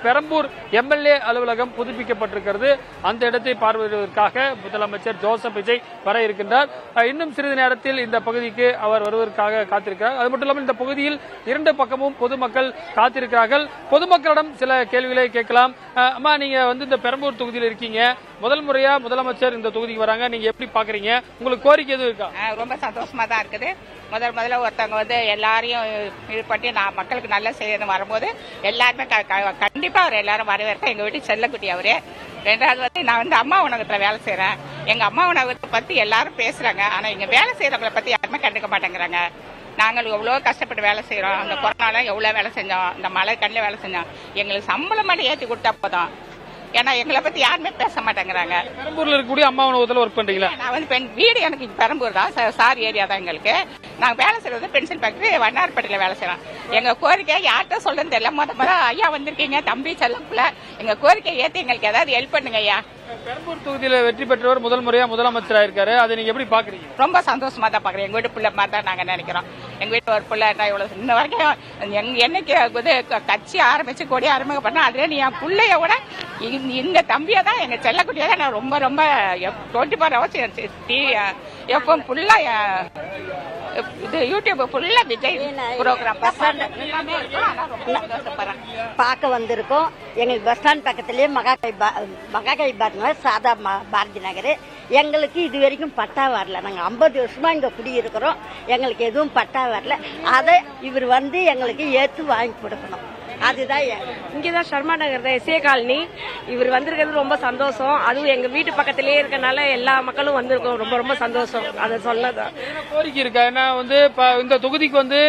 Perambur MLA அலுவலகம் புதுப்பிக்கப்பட்டிருக்கிறது. அந்த இடத்தை பார்வையிடுவதற்காக முதலமைச்சர் ஜோசப் விஜய் வர இருக்கின்றார். இன்னும் சிறிது நேரத்தில் இந்த பகுதிக்கு அவர் வருவதற்காக காத்திருக்கிறார். அது மட்டும் இல்லாமல் இந்த பகுதியில் இரண்டு பக்கமும் பொதுமக்கள் காத்திருக்கிறார்கள். பொதுமக்களிடம் சில கேள்விகளை கேட்கலாம். அம்மா, நீங்க இந்த பெரம்பூர் தொகுதியில் இருக்கீங்க, முதல் முறையா முதலமைச்சர் இந்த தொகுதிக்கு வராங்க, நீங்க எப்படி பாக்குறீங்க? உங்களுக்கு கோரிக்கை எதுவும் இருக்கா? ரொம்ப சந்தோஷமா தான் இருக்குது. முதல்ல ஒருத்தவங்க எல்லாரையும் இது பண்ணி நான் மக்களுக்கு நல்லா செய்யணும் வரும்போது எல்லாருமே கண்டிப்பா அவர் எல்லாரும் வரவேற்க. எங்க வீட்டு செல்லக்குட்டி அவரு. ரெண்டாவது நான் அம்மா உணவகத்துல வேலை செய்யறேன். எங்க அம்மா உணவகத்தை பத்தி எல்லாரும் பேசுறாங்க. ஆனா இங்க வேலை செய்யறவங்களை பத்தி யாருமே கண்டுக்க மாட்டேங்கிறாங்க. நாங்கள் எவ்வளவு கஷ்டப்பட்டு வேலை செய்யறோம். அந்த கொரோனால எவ்வளவு வேலை செஞ்சோம், இந்த மழை கண்ணில் வேலை செஞ்சோம். எங்களுக்கு சம்பளம் மட்டும் ஏற்றி கொடுத்தா போதும். ஏன்னா எங்களை பத்தி யாருமே பேச மாட்டேங்கிறாங்க. பெரம்பூர்ல இருக்கக்கூடிய அம்மா உணவகத்துல ஒர்க் பண்றீங்களா? நான் வீடு எனக்கு பெரம்பூர் தான், சார் ஏரியா தான் எங்களுக்கு. நாங்க வேலை செய்யறது பென்சில் ஃபேக்டரி வண்ணார்பேட்டையில வேலை செய்யறோம். எங்க கோரிக்கை யார்கிட்ட சொல்றதுன்னு தெரியல. முத ஐயா வந்திருக்கீங்க, தம்பி செல்லப்புல, எங்க கோரிக்கை ஏத்தி எங்களுக்கு ஏதாவது ஹெல்ப் பண்ணுங்க ஐயா. பெரம்பூர் தொகுதியில வெற்றி பெற்றவர் முதல் முறையா முதலமைச்சரா இருக்காரு, அதை நீங்க எப்படி பாக்குறீங்க? ரொம்ப சந்தோஷமா தான் பாக்குறேன். எங்க வீட்டு பிள்ளை மாதிரி தான் நாங்க நினைக்கிறோம். எங்க வீட்டு ஒரு பிள்ளை இவ்வளவு இன்ன வரைக்கும் என்னைக்கு கட்சி ஆரம்பிச்சு கொடி ஆரம்பிக்க பண்ண அதுல நீ என் பிள்ளைய விட இந்த தம்பியை தான் எங்க செல்லக்குட்டியா தான் நான் ரொம்ப ரொம்ப 24 hours எப்போ ஃபுல்லா இது யூடியூப் ஃபுல்லா விஜய் ப்ரோக்ராம் பார்க்க வந்திருக்கோம். எங்களுக்கு பஸ் ஸ்டாண்ட் பக்கத்திலேயே மகாகை சாதா பாரதி நகர். எங்களுக்கு இது வரைக்கும் பட்டா வரல. நாங்கள் 50 வருஷமா இங்க குடியிருக்கிறோம். எங்களுக்கு எதுவும் பட்டா வரல. அதை இவர் எங்களுக்கு ஏற்று வாங்கி கொடுக்கணும். அதுதான் இங்கதான் சர்மா நகர் தான், எஸ்ஏ காலனி. இவர் வந்திருக்கிறது ரொம்ப சந்தோஷம். அதுவும் எங்க வீட்டு பக்கத்திலேயே இருக்கனால எல்லா மக்களும் வந்திருக்கோம். ரொம்ப ரொம்ப சந்தோஷம். அதை சொல்லதான் கோரிக்கை இருக்கா? ஏன்னா இந்த தொகுதிக்கு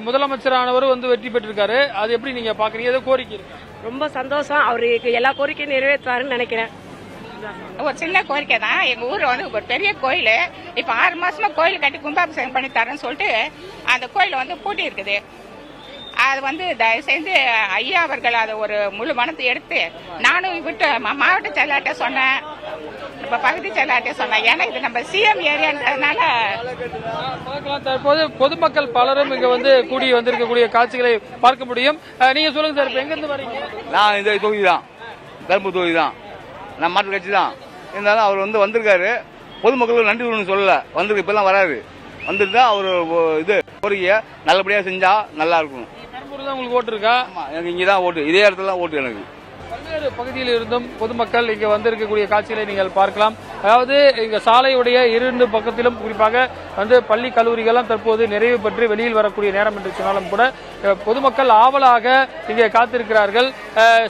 முதலமைச்சரானவர் வெற்றி பெற்றிருக்காரு, அது எப்படி நீங்க பாக்குறீங்க? ஏதோ கோரிக்கை இருக்கு? ரொம்ப சந்தோஷம். அவருக்கு எல்லா கோரிக்கையும் நிறைவேற்றாருன்னு நினைக்கிறேன். ஒரு சின்ன கோரிக்கை தான். எங்க ஊர்ல ஒரு பெரிய கோயில் இப்ப 6 மாசமா கோயில் கட்டி கும்பாபிஷேகம் பண்ணி தரேன்னு சொல்லிட்டு அந்த கோயில் பூட்டி இருக்குது. அது தயவு செஞ்சு ஐயா அவர்கள் அதை ஒரு முழு மனத்தை எடுத்து, நானும் விட்டு மாவட்ட செயலாட்ட சொன்னேன், பகுதி செயலாட்ட சொன்னேன். ஏன்னா இது நம்ம சிஎம் ஏரியான்றதுனால தற்போது பொதுமக்கள் பலரும் இங்க கூடி வந்திருக்கக்கூடிய காட்சிகளை பார்க்க முடியும். நீங்க சொல்லுங்க சார், இப்ப எங்க இருந்து வரீங்க? நான் இந்த தொகுதி தான், பெரம்பூர் தொகுதி தான். நான் மாற்று கட்சி தான். இருந்தாலும் அவர் வந்திருக்காரு. பொதுமக்களுக்கு நன்றி சொல்லல, வந்திருக்கு. இப்பெல்லாம் வராது. வந்துருந்தா அவர் இது கோரிக்கைய நல்லபடியா செஞ்சா நல்லா இருக்கும். உங்களுக்கு ஓட்டு இருக்கா? எனக்கு இங்கதான் ஓட்டு, இதே இடத்துல தான் ஓட்டு. எனக்கு பல்வேறு பகுதியில் இருந்தும் பொதுமக்கள் இங்க வந்திருக்கக்கூடிய காட்சிகளை நீங்கள் பார்க்கலாம். அதாவது இங்க சாலையுடைய 2 பக்கத்திலும் குறிப்பாக பள்ளி கல்லூரிகளும் தற்போது நிறைவு பெற்று வெளியில் வரக்கூடிய நேரம் என்று சொன்னாலும் கூட பொதுமக்கள் ஆவலாக இங்கே காத்திருக்கிறார்கள்.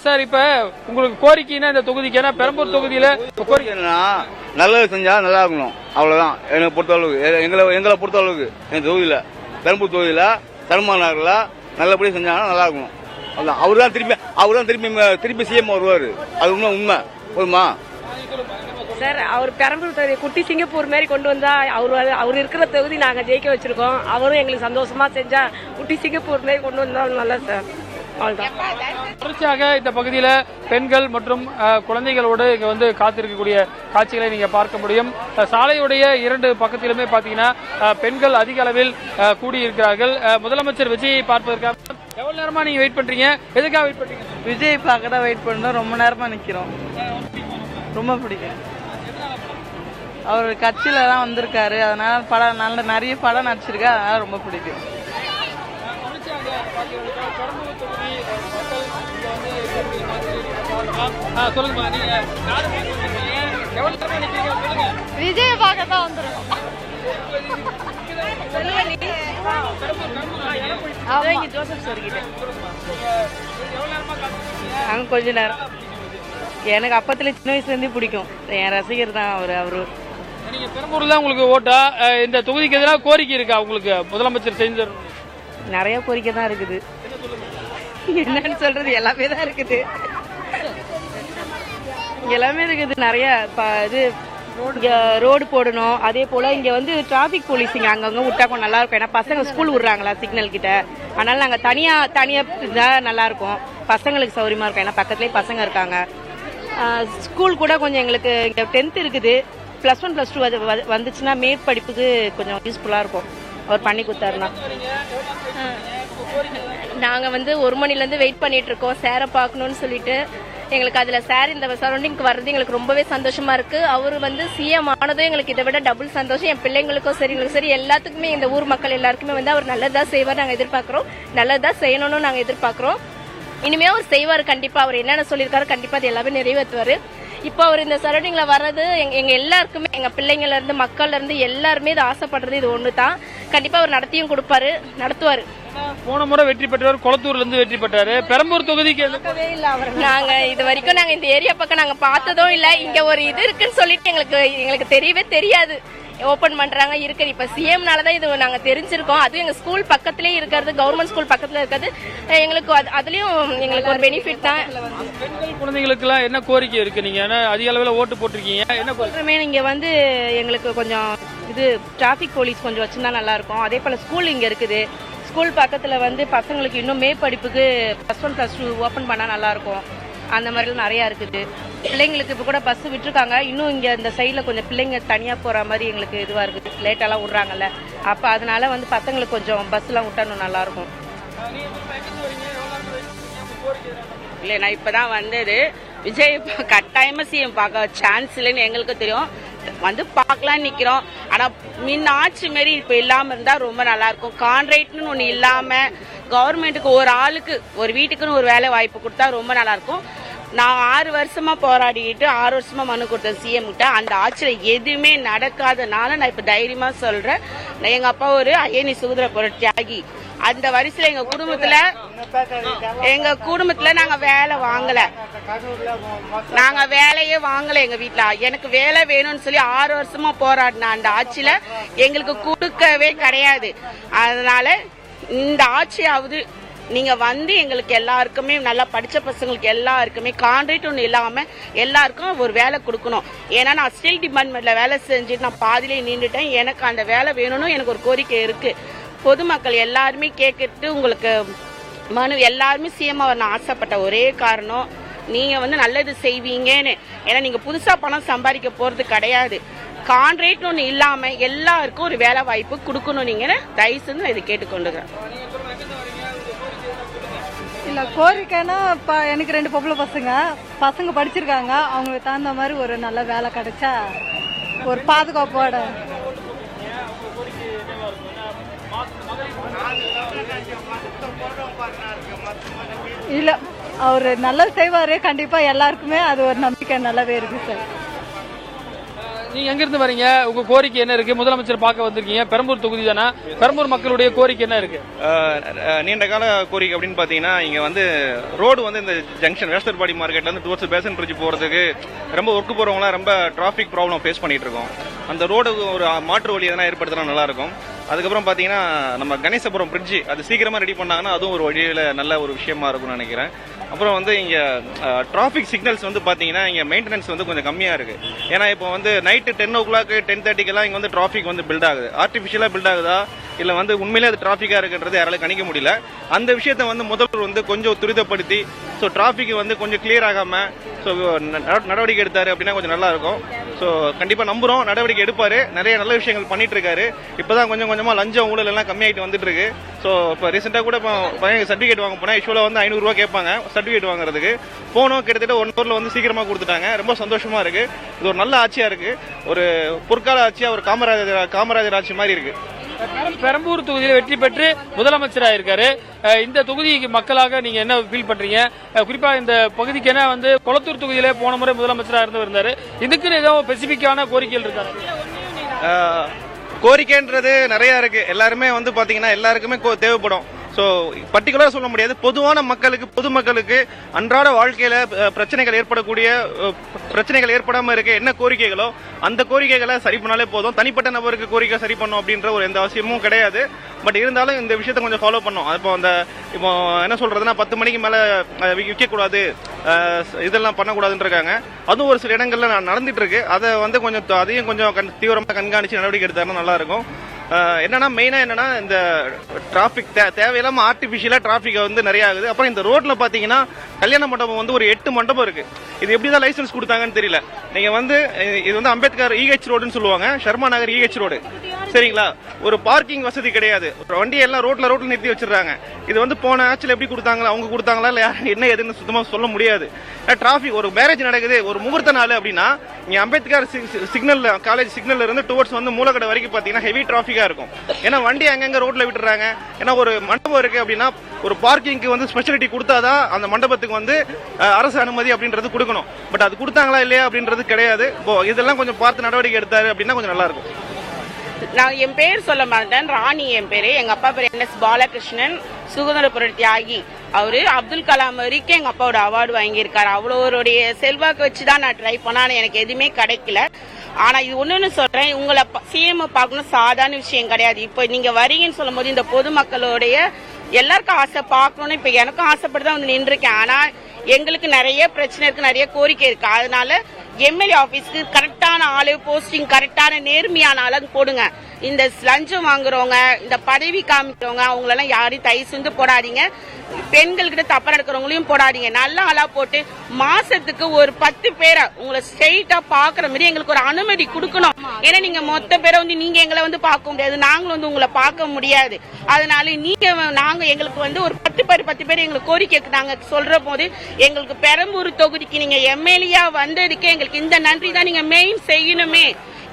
சார், இப்ப உங்களுக்கு கோரிக்கைன்னா இந்த தொகுதிக்கு, ஏன்னா பெரம்பூர் தொகுதியில கோரிக்கை என்னன்னா நல்லது செஞ்சா நல்லா இருக்கணும். அவ்வளவுதான் என்னை பொறுத்தளவுக்கு. எங்களை பொறுத்தளவுக்கு என் தொகுதியில, பெரம்பூர் தொகுதியில சர்மா நகர்ல நல்லபடியா செஞ்சாங்கன்னா நல்லா இருக்கணும். அவர்தான் திருப்பி சிஎம் வருவாரு. அது உண்மை. போதுமா சார்? அவர் பெரம்பூர் தொகுதி குட்டி சிங்கப்பூர் மாதிரி கொண்டு வந்தா அவர் இருக்கிற தொகுதி நாங்க ஜெயிக்க வச்சிருக்கோம். அவரும் எங்களுக்கு சந்தோஷமா செஞ்சா குட்டி சிங்கப்பூர் மாதிரி கொண்டு வந்தா நல்லா சார். தொடர்ச்சியாக இந்த பகுதியில பெண்கள் மற்றும் குழந்தைகளோடு இங்க காத்திருக்கக்கூடிய காட்சிகளை நீங்க பார்க்க முடியும். சாலையுடைய 2 பக்கத்திலுமே பாத்தீங்கன்னா பெண்கள் அதிக அளவில் கூடியிருக்கிறார்கள். முதலமைச்சர் விஜயை பார்ப்பதற்காக எவ்வளவு நேரமா நீங்க வெயிட் பண்றீங்க? எதுக்காக வெயிட் பண்றீங்க? விஜய் பார்க்க தான் வெயிட் பண்ணோம். ரொம்ப நேரமா நிக்கிறோம். ரொம்ப பிடிக்கும். அவர் கட்சியில தான் வந்திருக்காரு. அதனால நிறைய படம் நடிச்சிருக்காரு. அதனால ரொம்ப பிடிக்கும். விஜய் பார்க்க தான் வந்துருக்கோம். கொஞ்ச நேரம். எனக்கு அப்பத்துல சின்ன வயசுல இருந்தே பிடிக்கும். என் ரசிகர் தான் அவரு. நீங்க பெரம்பூர்ல தான் உங்களுக்கு ஓட்டா? இந்த தொகுதிக்கு எதிராக கோரிக்கை இருக்கா உங்களுக்கு? முதலமைச்சர் செஞ்சு நிறைய கோரிக்கை தான் இருக்குது. என்னன்னு சொல்றது, எல்லாமே தான் இருக்குது. எல்லாமே இருக்குது. நிறைய இது ரோடு போடணும். அதே போல இங்க டிராபிக் போலீஸிங் அங்கங்க விட்டா கொஞ்சம் நல்லா இருக்கும். ஏன்னா பசங்க ஸ்கூல் விடுறாங்களா சிக்னல் கிட்ட. அதனால நாங்க தனியா இருந்தா நல்லா இருக்கும். பசங்களுக்கு சௌரியமா இருக்கும். ஏன்னா பக்கத்துலயே பசங்க இருக்காங்க. ஸ்கூல் கூட கொஞ்சம் எங்களுக்கு இங்க 10th இருக்குது. +1 +2 வந்துச்சுன்னா மேற்படிப்புக்கு கொஞ்சம் யூஸ்ஃபுல்லா இருக்கும். அவர் பண்ணி கொடுத்தாருன்னா. நாங்கள் வந்து 1 மணிலேருந்து வெயிட் பண்ணிட்டு இருக்கோம் சேரை பார்க்கணும்னு சொல்லிட்டு. எங்களுக்கு அதில் சார் இந்த சரௌண்டிங்க்கு வர்றது எங்களுக்கு ரொம்பவே சந்தோஷமா இருக்கு. அவர் வந்து சிஎம் ஆனதும் எங்களுக்கு இதை விட டபுள் சந்தோஷம். என் பிள்ளைங்களுக்கும் சரி எங்களுக்கு சரி எல்லாத்துக்குமே இந்த ஊர் மக்கள் எல்லாருக்குமே வந்து அவர் நல்லதா செய்வார் நாங்கள் எதிர்பார்க்குறோம். நல்லதா செய்யணும்னு நாங்கள் எதிர்பார்க்குறோம். இனிமே அவர் செய்வார் கண்டிப்பா. அவர் என்னென்ன சொல்லியிருக்காரு கண்டிப்பா அது எல்லாமே நிறைவேற்றுவாரு. இப்போ அவர் இந்த சரௌண்டிங்ல வர்றது எங்க எல்லாருக்குமே எங்க பிள்ளைங்கள்ல இருந்து மக்கள்ல இருந்து எல்லாருமே இது ஆசைப்படுறது இது ஒண்ணு தான். கண்டிப்பா அவர் நடத்தியும் கொடுப்பாரு, நடத்துவாரு. போன முறை வெற்றி பெற்றவர் கொளத்தூர்ல இருந்து வெற்றி பெற்றாரு. பெரம்பூர் தொகுதிக்கு நாங்க இது வரைக்கும் நாங்க இந்த ஏரியா பக்கம் நாங்க பார்த்ததும் இல்ல. இங்க ஒரு இது இருக்குன்னு சொல்லிட்டு எங்களுக்கு தெரியவே தெரியாது. ஓபன் பண்றாங்க இருக்கு. இப்ப சிஎம்னாலதான் இது நாங்க தெரிஞ்சிருக்கோம். அதுவும் எங்க ஸ்கூல் பக்கத்திலே இருக்கிறது, கவர்மெண்ட் ஸ்கூல் பக்கத்துல இருக்கிறது எங்களுக்கு அதுலயும் எங்களுக்கு ஒரு பெனிஃபிட் தான். பெண்கள் குழந்தைங்களுக்கு எல்லாம் என்ன கோரிக்கை இருக்கு? நீங்க அதிக அளவில் ஓட்டு போட்டிருக்கீங்க, என்ன கோரிக்கை? இங்க வந்து எங்களுக்கு கொஞ்சம் இது டிராபிக் போலீஸ் கொஞ்சம் வச்சிருந்தா நல்லா இருக்கும். அதே போல ஸ்கூல் இங்க இருக்குது. ஸ்கூல் பக்கத்துல வந்து பசங்களுக்கு இன்னும் மேற்படிப்புக்கு +1 +2 ஓபன் பண்ணா நல்லா இருக்கும். அந்த மாதிரிலாம் நிறைய இருக்குது. பிள்ளைங்களுக்கு இப்போ கூட பஸ் விட்டுருக்காங்க. இன்னும் இங்க இந்த சைட்ல கொஞ்சம் பிள்ளைங்க தனியா போற மாதிரி எங்களுக்கு இதுவா இருக்குது. லேட்டாலாம் விடுறாங்கல்ல, அப்ப அதனால வந்து பசங்களுக்கு கொஞ்சம் பஸ் எல்லாம் விட்டணும் நல்லா இருக்கும். இல்லை, நான் இப்பதான் வந்தது. விஜய் கட்டாயமா சிஎம் பார்க்க சான்ஸ் இல்லைன்னு எங்களுக்கு தெரியும். வந்து பார்க்கலான்னு நிக்கிறோம். ஆனா முன்ன ஆட்சி மாரி இப்ப இல்லாம இருந்தா ரொம்ப நல்லா இருக்கும். கான்ட்ராக்ட்னு ஒண்ணு இல்லாம கவர்மெண்ட்டுக்கு ஒரு ஆளுக்கு ஒரு வீட்டுக்குன்னு ஒரு வேலை வாய்ப்பு கொடுத்தா ரொம்ப நல்லா இருக்கும். நான் 6 வருஷமா போராடிட்டு 6 வருஷமா மனு கொடுத்தேன் சிஎம் கிட்ட. அந்த ஆட்சியில எதுவுமே நடக்காதனால நான் இப்ப தைரியமா சொல்றேன். எங்க அப்பா ஒரு அயனி சுதந்திர போராட்ட தியாகி. அந்த வரிசையில எங்க குடும்பத்துல நாங்க வேலை வாங்கல, நாங்க வேலையே வாங்கல. எங்க வீட்டுல எனக்கு வேலை வேணும்னு சொல்லி 6 வருஷமா போராடின அந்த ஆட்சியில எங்களுக்கு கொடுக்கவே கிடையாது. அதனால இந்த ஆட்சியாவது நீங்க வந்து எங்களுக்கு எல்லாருக்குமே நல்லா படிச்ச பசங்களுக்கு எல்லாருக்குமே கான்ட்ராக்ட் ஒண்ணு இல்லாம எல்லாருக்கும் ஒரு வேலை கொடுக்கணும். ஏன்னா நான் ஸ்டீல் டிபார்ட்மெண்ட்ல வேலை செஞ்சுட்டு நான் பாதியிலே நின்றுட்டேன். எனக்கு அந்த வேலை வேணும்னு எனக்கு ஒரு கோரிக்கை இருக்கு. பொதுமக்கள் எல்லாருமே கேட்கறது உங்களுக்கு மனு எல்லாருமே சிஎம் நான் ஆசைப்பட்ட ஒரே காரணம் நீங்க வந்து நல்லது செய்வீங்கன்னு. ஏன்னா நீங்க புதுசா பணம் சம்பாதிக்க போறது கிடையாது. கான்ட்ராக்ட் ஒண்ணு இல்லாம எல்லாருக்கும் ஒரு வேலை வாய்ப்பு கொடுக்கணும். நீங்க தயவு செஞ்சு இதை கேட்டுக்கொண்டுக்கிறேன். இல்ல கோரிக்கைன்னா எனக்கு 2 பொம்பளை பசங்க படிச்சிருக்காங்க. அவங்களுக்கு தகுந்த மாதிரி ஒரு நல்ல வேலை கிடைச்சா ஒரு பாதுகாப்போட. இல்ல அவரு நல்லா செய்வாரு கண்டிப்பா. எல்லாருக்குமே அது ஒரு நம்பிக்கை நல்லாவே இருக்கு சார். நீங்க எங்க இருந்து வரீங்க? உங்க கோரிக்கை என்ன இருக்கு? முதலமைச்சர் பார்க்க வந்திருக்கீங்க, பெரம்பூர் தொகுதி தானே. பெரம்பூர் மக்களுடைய கோரிக்கை என்ன இருக்கு? நீண்ட கால கோரிக்கை அப்படின்னு பாத்தீங்கன்னா இங்க வந்து ரோடு வந்து இந்த ஜங்ஷன் வேஸ்டர்பாடி மார்க்கெட்ல இருந்து டுவர்ட்ஸ் பேசன் பிரிட்ஜ் போறதுக்கு ரொம்ப ஒர்க் போறவங்களாம் ரொம்ப டிராபிக் ப்ராப்ளம் ஃபேஸ் பண்ணிட்டு இருக்கோம். அந்த ரோடு ஒரு மாற்று வழி எதனா ஏற்படுத்தினா நல்லா இருக்கும். அதுக்கப்புறம் பாத்தீங்கன்னா நம்ம கணேசபுரம் பிரிட்ஜ் அது சீக்கிரமா ரெடி பண்ணாங்கன்னா அதுவும் ஒரு வழியில நல்ல ஒரு விஷயமா இருக்கும்னு நினைக்கிறேன். அப்புறம் வந்து இங்க டிராபிக் சிக்னல்ஸ் வந்து பாத்தீங்கன்னா இங்க மெயின்டெனன்ஸ் வந்து கொஞ்சம் கம்மியா இருக்கு. ஏன்னா இப்போ வந்து நைட்டு 10 o'clock 10:30 இங்க வந்து டிராபிக் வந்து பில்ட் ஆகுது. ஆர்டிபிஷியலா பில்ட் ஆகுதா இல்ல வந்து உண்மையிலே அது டிராபிக்கா இருக்குன்றது யாராலும் கணிக்க முடியல. அந்த விஷயத்த வந்து முதல்வர் வந்து கொஞ்சம் துரிதப்படுத்தி ஸோ டிராபிக் வந்து கொஞ்சம் கிளியர் ஆகாம ஸோ நடவடிக்கை எடுத்தாரு அப்படின்னா கொஞ்சம் நல்லா இருக்கும். ஸோ கண்டிப்பா நம்புறோம் நடவடிக்கை எடுப்பாரு. நிறைய நல்ல விஷயங்கள் பண்ணிட்டு இருக்காரு. இப்பதான் கொஞ்சம் கொஞ்சமா லஞ்சம் ஊழல் எல்லாம் கம்மியாயிட்டு வந்துட்டு இருக்கு. ஸோ இப்போ ரீசெண்டா கூட சர்டிஃபிகேட் வாங்க போனா யூஸ்வலா வந்து 500 ரூபா கேட்பாங்க சர்டிஃபிகேட் வாங்குறதுக்கு. போனோம் கிட்டத்தட்ட 1 hourல வந்து சீக்கிரமா கொடுத்துட்டாங்க. ரொம்ப சந்தோஷமா இருக்கு. இது ஒரு நல்ல ஆட்சியா இருக்கு. ஒரு பொற்கால ஆட்சியா ஒரு காமராஜர் ஆட்சி மாதிரி இருக்கு. பெரம்பூர் தொகுதியில் வெற்றி பெற்று முதலமைச்சராக இருக்காரு. இந்த தொகுதிக்கு மக்களாக நீங்க என்ன ஃபீல் பண்றீங்க? குறிப்பா இந்த பகுதிக்கு என்ன வந்து கொளத்தூர் தொகுதியிலே போன முறை முதலமைச்சராக இருந்தாரு. இதுக்குன்னு ஏதோ ஸ்பெசிபிக்கான கோரிக்கைகள் இருக்காரு? கோரிக்கைன்றது நிறைய இருக்கு. எல்லாருமே வந்து பாத்தீங்கன்னா எல்லாருக்குமே தேவைப்படும். ஸோ பர்டிகுலரா சொல்ல முடியாது. பொதுவான மக்களுக்கு பொதுமக்களுக்கு அன்றாட வாழ்க்கையில பிரச்சனைகள் ஏற்படாம இருக்க என்ன கோரிக்கைகளோ அந்த கோரிக்கைகளை சரி பண்ணாலே போதும். தனிப்பட்ட நபருக்கு கோரிக்கை சரி பண்ணும் அப்படின்ற ஒரு எந்த அவசியமும் கிடையாது. பட் இருந்தாலும் இந்த விஷயத்தை கொஞ்சம் ஃபாலோ பண்ணும். இப்போ என்ன சொல்றதுன்னா 10 மணிக்கு மேல விற்கக்கூடாது, இதெல்லாம் பண்ணக்கூடாதுன்னு இருக்காங்க. அதுவும் ஒரு சில இடங்கள்ல நடந்துட்டு இருக்கு. அதை வந்து கொஞ்சம் அதையும் கொஞ்சம் தீவிரமா கண்காணிச்சு நடவடிக்கை எடுத்தாருன்னா நல்லா இருக்கும். என்னன்னா மெயினா என்னன்னா இந்த டிராபிக் தேவையில்லாம ஆர்டிபிஷியலா டிராபிக் வந்து நிறைய ஆகுது. அப்புறம் இந்த ரோட்ல பாத்தீங்கன்னா கல்யாண மண்டபம் வந்து ஒரு 8 மண்டபம் இருக்கு. இது எப்படிதான் லைசன்ஸ் கொடுத்தாங்கன்னு தெரியல. நீங்க வந்து இது வந்து அம்பேத்கர் EH ரோடுன்னு சொல்லுவாங்க, சர்மா நகர் EH ரோடு, சரிங்களா? ஒரு பார்க்கிங் வசதி கிடையாது. வண்டி எல்லாம் ரோட்ல நிறுத்தி வச்சிருக்காங்க. இது வந்து போன ஆட்சியில் எப்படி கொடுத்தாங்களா, அவங்க கொடுத்தாங்களா இல்ல என்ன எதுன்னு சுத்தமா சொல்ல முடியாது. டிராபிக் ஒரு மேரேஜ் நடக்குது, ஒரு முகூர்த்த நாள் அப்படின்னா இங்க அம்பேத்கர் சிக்னல் காலேஜ் சிக்னல்ல இருந்து டுவர்ட்ஸ் வந்து மூலக்கடை வரைக்கும் பாத்தீங்கன்னா ஹெவி டிராபிக்கா இருக்கும். ஏன்னா வண்டி அங்கங்க ரோட்ல விட்டுறாங்க. ஏன்னா ஒரு மண்டபம் இருக்கு அப்படின்னா ஒரு பார்க்கிங்க்கு வந்து ஸ்பெஷாலிட்டி கொடுத்தாதான் அந்த மண்டபத்துக்கு வந்து அரசு அனுமதி அப்படின்றது கொடுக்கணும். பட் அது கொடுத்தாங்களா இல்லையா அப்படின்றது கிடையாது. இதெல்லாம் கொஞ்சம் பார்த்து நடவடிக்கை எடுத்தாரு அப்படின்னா கொஞ்சம் நல்லா இருக்கும். நான் என் பேர் சொல்ல மாட்டேன், ராணி என் பேரு. எங்க அப்பா பேர் NS பாலகிருஷ்ணன், சுதந்திர புரட்சி தியாகி. அவரு அப்துல் கலாம் வரைக்கும் எங்க அப்பாவோட அவார்டு வாங்கியிருக்காரு. அவ்வளோருடைய செல்வாக்கு வச்சுதான் நான் ட்ரை பண்ண, எனக்கு எதுவுமே கிடைக்கல. ஆனா இது ஒண்ணுன்னு சொல்றேன், உங்களை CM பார்க்கணும் சாதாரண விஷயம் கிடையாது. இப்ப நீங்க வரீங்கன்னு சொல்லும் போது இந்த பொதுமக்களுடைய எல்லாருக்கும் ஆசை பார்க்கணும்னு இப்ப எனக்கும் ஆசைப்பட்டுதான் வந்து நின்றுருக்கேன். ஆனா எங்களுக்கு நிறைய பிரச்சனை இருக்கு, நிறைய கோரிக்கை இருக்கு. அதனால MLA ஆபீஸ்க்கு கரெக்டான ஆளு, போஸ்டிங் கரெக்டான நேர்மையான ஆளு போடுங்க. இந்த லஞ்சம் வாங்குறவங்க, இந்த பதவி காமிக்கிறவங்க அவங்களெல்லாம் யாரையும் தயவு செஞ்சு போடாதீங்க. பெண்கள்கிட்ட தப்பா நடக்கிறவங்களையும் போடாதீங்க. நல்ல ஆளா போட்டு மாசத்துக்கு ஒரு 10 பேரை உங்களை ஸ்ட்ரெயிட்டா பாக்குற மாதிரி எங்களுக்கு ஒரு அனுமதி கொடுக்கணும். ஏன்னா நீங்க மொத்த பேரை வந்து நீங்க எங்களை வந்து பார்க்க முடியாது, நாங்களும் வந்து உங்களை பார்க்க முடியாது. அதனால நாங்க எங்களுக்கு வந்து ஒரு 10 பேர் எங்களுக்கு கோரிக்கை நாங்க சொல்ற போது எங்களுக்கு பெரம்பூர் தொகுதிக்கு நீங்க MLA வந்ததுக்கு எங்களுக்கு இந்த நன்றி தான் நீங்க மெயின் செய்யணுமே.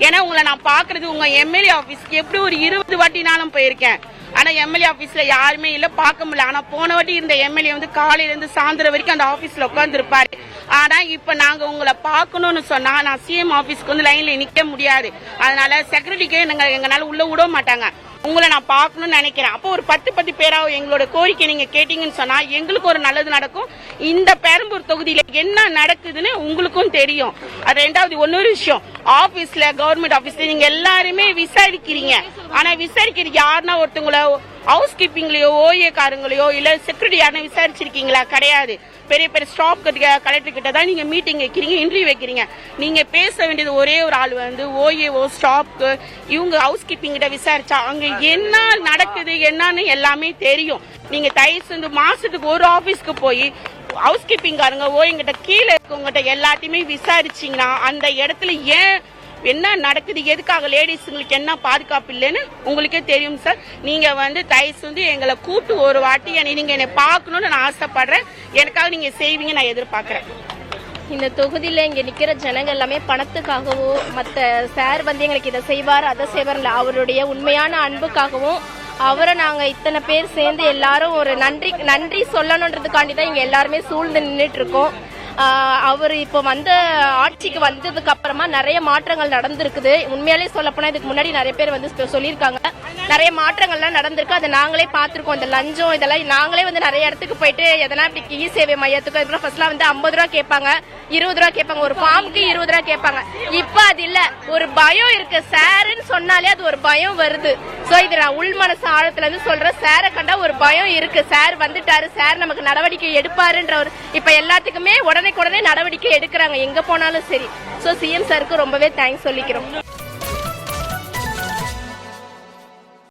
ஏன்னா உங்களை நான் பாக்குறது உங்க MLA ஆபீஸ்க்கு எப்படி ஒரு 20 வாட்டினாலும் போயிருக்கேன். ஆனா MLA ஆபீஸ்ல யாருமே இல்ல, பார்க்க முடியல. ஆனா போன வாட்டி இருந்த MLA வந்து காலையில இருந்து சாயந்தரம் வரைக்கும் அந்த ஆபீஸ்ல உட்கார்ந்து இருப்பாரு. ஆனா இப்ப நாங்க உங்களை பாக்கணும்னு சொன்னா நான் CM ஆபீஸ்க்கு வந்து லைன்ல நிக்க முடியாது. அதனால செக்யூரிட்டிக்கே எங்கனால உள்ள விட மாட்டாங்க. உங்களை நான் பார்க்கணும்னு நினைக்கிறேன். அப்போ ஒரு 10 பேராவோ எங்களோட கோரிக்கை நீங்க கேட்டீங்கன்னு சொன்னா எங்களுக்கு ஒரு நல்லது நடக்கும். இந்த பெரம்பூர் தொகுதியில என்ன நடக்குதுன்னு உங்களுக்கும் தெரியும். அது ரெண்டாவது இன்னொரு விஷயம், ஆபீஸ்ல கவர்மெண்ட் ஆபீஸ்ல நீங்க எல்லாருமே விசாரிக்கிறீங்க. ஆனா விசாரிக்கிறது யாருன்னா ஒருத்தவங்கள ஹவுஸ் கீப்பிங்லயோ OA காரங்களையோ இல்ல செக்யூரிட்டி யாருன்னா விசாரிச்சிருக்கீங்களா? கிடையாது. பெரிய பெரிய ஸ்டாப் கலெக்டர் கிட்ட தான் நீங்க மீட்டிங் வைக்கிறீங்க, இன்டர்வியூ வைக்கிறீங்க. நீங்க பேச வேண்டியது ஒரே ஒரு ஆள் வந்து OAO ஸ்டாப்க்கு இவங்க ஹவுஸ் கீப்பிங் கிட்ட விசாரிச்சா அங்க என்ன நடக்குது என்னன்னு எல்லாமே தெரியும். நீங்க தயவு செஞ்சு மாசத்துக்கு ஒரு ஆபீஸ்க்கு போய் ஹவுஸ் கீப்பிங் காரங்க கிட்ட கீழே இருக்கவங்கிட்ட எல்லாத்தையுமே விசாரிச்சீங்கன்னா அந்த இடத்துல ஏன் என்ன நடக்குது, எதுக்காக லேடிஸுங்களுக்கு என்ன பாதுகாப்பு இல்லைன்னு உங்களுக்கே தெரியும் சார். நீங்க வந்து தயவு செஞ்சு எங்களை கூட்டு ஒரு வாட்டி நீங்க என்னை பார்க்கணும்னு நான் ஆசைப்படுறேன். எனக்காக நீங்க செய்வீங்க நான் எதிர்பார்க்கிறேன். இந்த தொகுதியில இங்க நிக்கிற ஜனங்க எல்லாமே பணத்துக்காகவோ மத்த சார் வந்து எங்களுக்கு இதை செய்வார் அதை செய்வார், அவருடைய உண்மையான அன்புக்காகவும் அவரை நாங்க இத்தனை பேர் சேர்ந்து எல்லாரும் ஒரு நன்றி சொல்லணுன்றதுக்காண்டி தான் இங்க எல்லாருமே சூழ்ந்து நின்றுட்டு இருக்கோம். அவர் இப்போ வந்த ஆட்சிக்கு வந்ததுக்கு அப்புறமா நிறைய மாற்றங்கள் நடந்திருக்குது. உண்மையாலே சொல்ல போனா இதுக்கு முன்னாடி நிறைய பேர் வந்து சொல்லியிருக்காங்க, நிறைய மாற்றங்கள்லாம் நடந்திருக்கு. அதை நாங்களே பார்த்திருக்கோம். இந்த லஞ்சம் இதெல்லாம் நாங்களே வந்து நிறைய இடத்துக்கு போயிட்டு எதனா இப்படி சேவை மையத்துக்கு அதுக்கப்புறம் ஃபர்ஸ்ட்லாம் வந்து 50 ரூபா கேட்பாங்க, 20 ரூபா கேட்பாங்க, ஒரு ஃபார்முக்கு 20 ரூபா கேட்பாங்க. இப்ப அது இல்ல, ஒரு பயம் இருக்கு. சாருன்னு சொன்னாலே அது ஒரு பயம் வருது. சோ இது நான் உள் மனசு ஆழத்துல இருந்து சொல்றேன். சாரை கண்டா ஒரு பயம் இருக்கு. சார் வந்துட்டாரு, சார் நமக்கு நடவடிக்கை எடுப்பாருன்ற ஒரு இப்ப எல்லாத்துக்குமே உடனே நடவடிக்கை எடுக்கிறாங்க எங்க போனாலும் சரி. சோ CM சாருக்கு ரொம்பவே தேங்க்ஸ் சொல்லிக்கிறோம்.